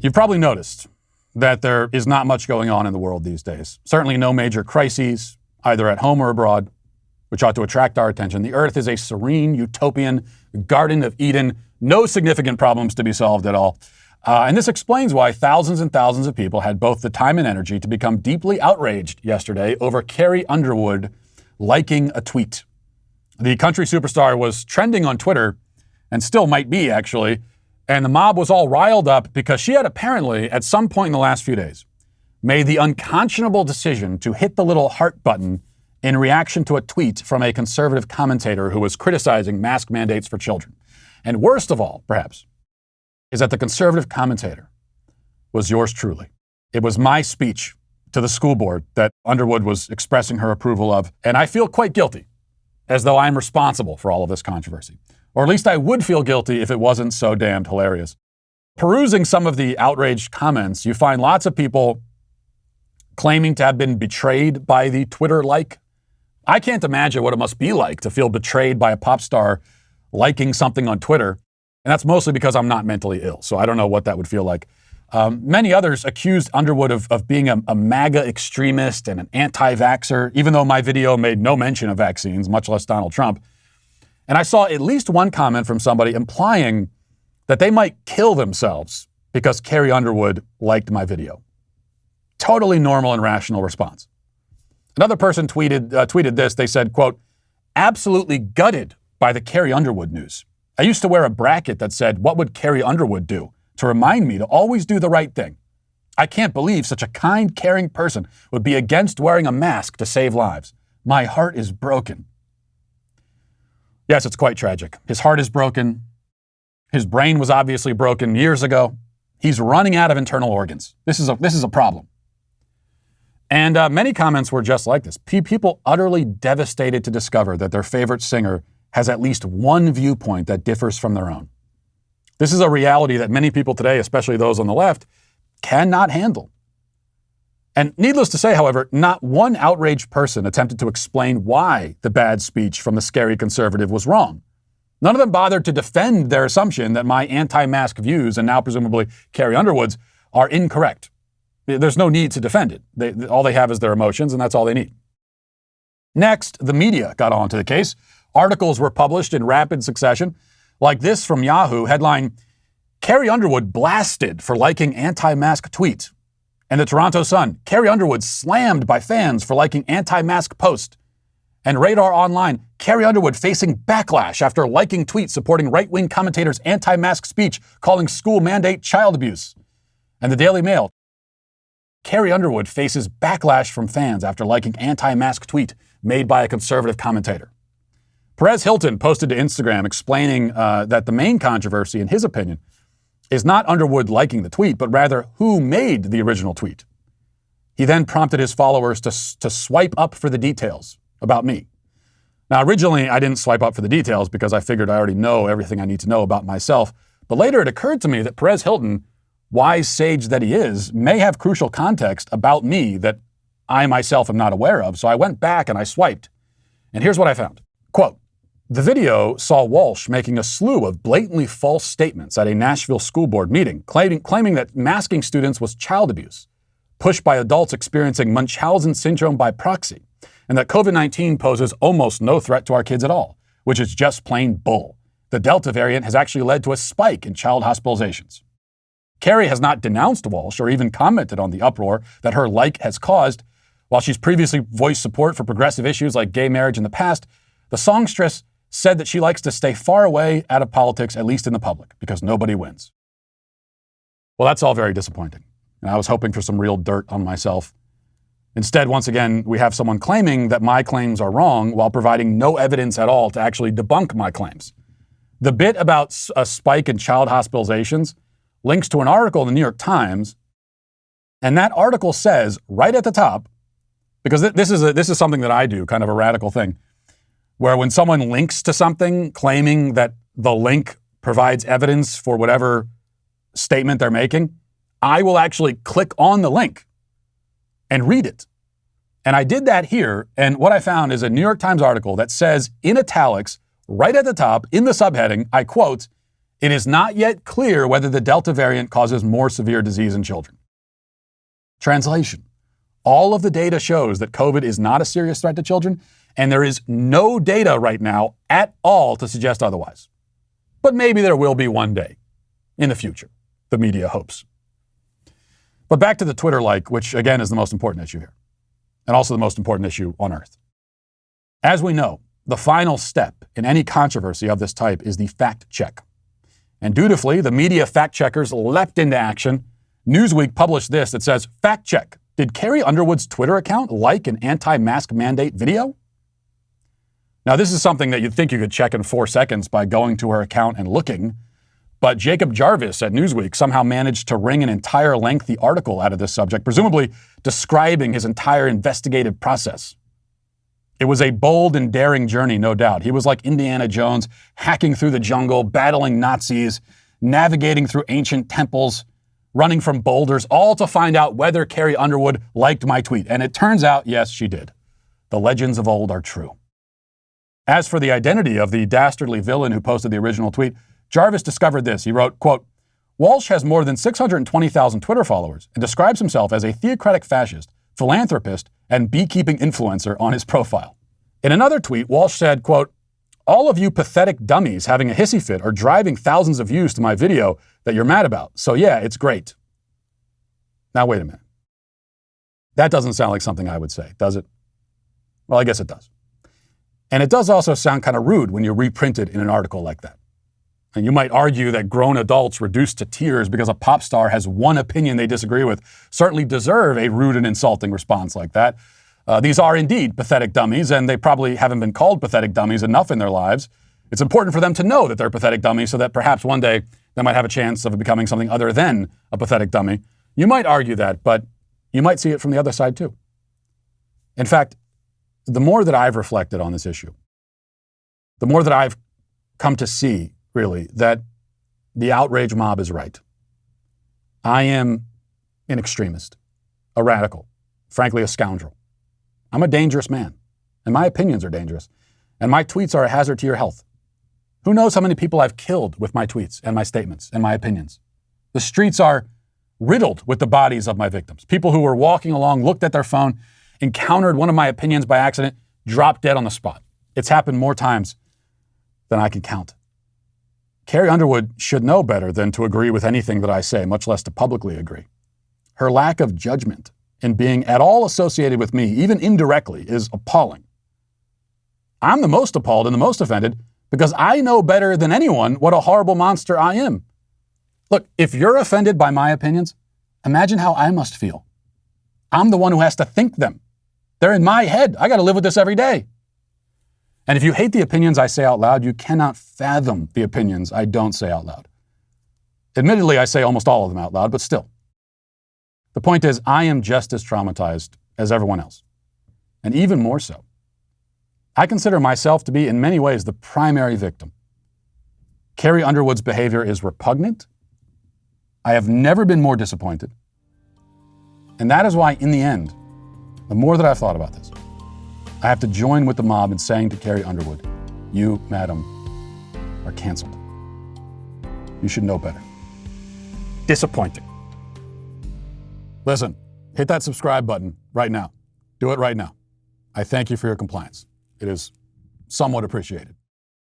You've probably noticed that there is not much going on in the world these days. Certainly no major crises, either at home or abroad, which ought to attract our attention. The earth is a serene, utopian Garden of Eden, no significant problems to be solved at all. And this explains why thousands and thousands of people had both the time and energy to become deeply outraged yesterday over Carrie Underwood liking a tweet. The country superstar was trending on Twitter, and still might be actually, and the mob was all riled up because she had apparently, at some point in the last few days, made the unconscionable decision to hit the little heart button in reaction to a tweet from a conservative commentator who was criticizing mask mandates for children. And worst of all, perhaps, is that the conservative commentator was yours truly. It was my speech to the school board that Underwood was expressing her approval of, and I feel quite guilty, as though I'm responsible for all of this controversy. Or at least I would feel guilty if it wasn't so damned hilarious. Perusing some of the outraged comments, you find lots of people claiming to have been betrayed by the Twitter like. I can't imagine what it must be like to feel betrayed by a pop star liking something on Twitter. And that's mostly because I'm not mentally ill, so I don't know what that would feel like. Many others accused Underwood of being a MAGA extremist and an anti-vaxxer, even though my video made no mention of vaccines, much less Donald Trump. And I saw at least one comment from somebody implying that they might kill themselves because Carrie Underwood liked my video. Totally normal and rational response. Another person tweeted this. They said, quote, "Absolutely gutted by the Carrie Underwood news. I used to wear a bracket that said, 'What would Carrie Underwood do?' to remind me to always do the right thing. I can't believe such a kind, caring person would be against wearing a mask to save lives. My heart is broken." Yes, it's quite tragic. His heart is broken. His brain was obviously broken years ago. He's running out of internal organs. This is a problem. And many comments were just like this. People utterly devastated to discover that their favorite singer has at least one viewpoint that differs from their own. This is a reality that many people today, especially those on the left, cannot handle. And needless to say, however, not one outraged person attempted to explain why the bad speech from the scary conservative was wrong. None of them bothered to defend their assumption that my anti-mask views, and now presumably Carrie Underwood's, are incorrect. There's no need to defend it. All they have is their emotions, and that's all they need. Next, the media got onto the case. Articles were published in rapid succession, like this from Yahoo, headline, "Carrie Underwood blasted for liking anti-mask tweet." And the Toronto Sun, "Carrie Underwood slammed by fans for liking anti-mask post." And Radar Online, "Carrie Underwood facing backlash after liking tweet supporting right-wing commentators' anti-mask speech calling school mandate child abuse." And the Daily Mail, "Carrie Underwood faces backlash from fans after liking anti-mask tweet made by a conservative commentator." Perez Hilton posted to Instagram explaining that the main controversy, in his opinion, is not Underwood liking the tweet, but rather who made the original tweet. He then prompted his followers to swipe up for the details about me. Now, originally, I didn't swipe up for the details because I figured I already know everything I need to know about myself. But later it occurred to me that Perez Hilton, wise sage that he is, may have crucial context about me that I myself am not aware of. So I went back and I swiped. And here's what I found. Quote, "The video saw Walsh making a slew of blatantly false statements at a Nashville school board meeting, claiming that masking students was child abuse, pushed by adults experiencing Munchausen syndrome by proxy, and that COVID-19 poses almost no threat to our kids at all, which is just plain bull. The Delta variant has actually led to a spike in child hospitalizations." Carrie has not denounced Walsh or even commented on the uproar that her like has caused. While she's previously voiced support for progressive issues like gay marriage in the past, the songstress said that she likes to stay far away out of politics, at least in the public, because nobody wins. Well, that's all very disappointing. And I was hoping for some real dirt on myself. Instead, once again, we have someone claiming that my claims are wrong while providing no evidence at all to actually debunk my claims. The bit about a spike in child hospitalizations links to an article in the New York Times, and that article says right at the top, because this is something that I do, kind of a radical thing, where when someone links to something claiming that the link provides evidence for whatever statement they're making, I will actually click on the link and read it. And I did that here, and what I found is a New York Times article that says in italics, right at the top, in the subheading, I quote, It is not yet clear whether the Delta variant causes more severe disease in children. Translation: all of the data shows that COVID is not a serious threat to children, and there is no data right now at all to suggest otherwise. But maybe there will be one day in the future, the media hopes. But back to the Twitter like, which again is the most important issue here, and also the most important issue on Earth. As we know, the final step in any controversy of this type is the fact check. And dutifully, the media fact checkers leapt into action. Newsweek published this that says, fact check, did Carrie Underwood's Twitter account like an anti-mask mandate video? Now, this is something that you'd think you could check in 4 seconds by going to her account and looking, but Jacob Jarvis at Newsweek somehow managed to wring an entire lengthy article out of this subject, presumably describing his entire investigative process. It was a bold and daring journey, no doubt. He was like Indiana Jones, hacking through the jungle, battling Nazis, navigating through ancient temples, running from boulders, all to find out whether Carrie Underwood liked my tweet. And it turns out, yes, she did. The legends of old are true. As for the identity of the dastardly villain who posted the original tweet, Jarvis discovered this. He wrote, quote, Walsh has more than 620,000 Twitter followers and describes himself as a theocratic fascist, philanthropist, and beekeeping influencer on his profile. In another tweet, Walsh said, quote, all of you pathetic dummies having a hissy fit are driving thousands of views to my video that you're mad about. So yeah, it's great. Now, wait a minute. That doesn't sound like something I would say, does it? Well, I guess it does. And it does also sound kind of rude when you reprint it in an article like that. And you might argue that grown adults reduced to tears because a pop star has one opinion they disagree with certainly deserve a rude and insulting response like that. These are indeed pathetic dummies, and they probably haven't been called pathetic dummies enough in their lives. It's important for them to know that they're pathetic dummies so that perhaps one day they might have a chance of becoming something other than a pathetic dummy. You might argue that, but you might see it from the other side too. In fact, the more that I've reflected on this issue, the more that I've come to see, really, that the outrage mob is right. I am an extremist, a radical, frankly, a scoundrel. I'm a dangerous man, and my opinions are dangerous, and my tweets are a hazard to your health. Who knows how many people I've killed with my tweets and my statements and my opinions? The streets are riddled with the bodies of my victims. People who were walking along, looked at their phone, encountered one of my opinions by accident, dropped dead on the spot. It's happened more times than I can count. Carrie Underwood should know better than to agree with anything that I say, much less to publicly agree. Her lack of judgment in being at all associated with me, even indirectly, is appalling. I'm the most appalled and the most offended because I know better than anyone what a horrible monster I am. Look, if you're offended by my opinions, imagine how I must feel. I'm the one who has to think them. They're in my head. I got to live with this every day. And if you hate the opinions I say out loud, you cannot fathom the opinions I don't say out loud. Admittedly, I say almost all of them out loud, but still. The point is, I am just as traumatized as everyone else, and even more so. I consider myself to be, in many ways, the primary victim. Carrie Underwood's behavior is repugnant. I have never been more disappointed. And that is why, in the end, the more that I've thought about this, I have to join with the mob in saying to Carrie Underwood, you, madam, are canceled. You should know better. Disappointing. Listen, hit that subscribe button right now. Do it right now. I thank you for your compliance. It is somewhat appreciated.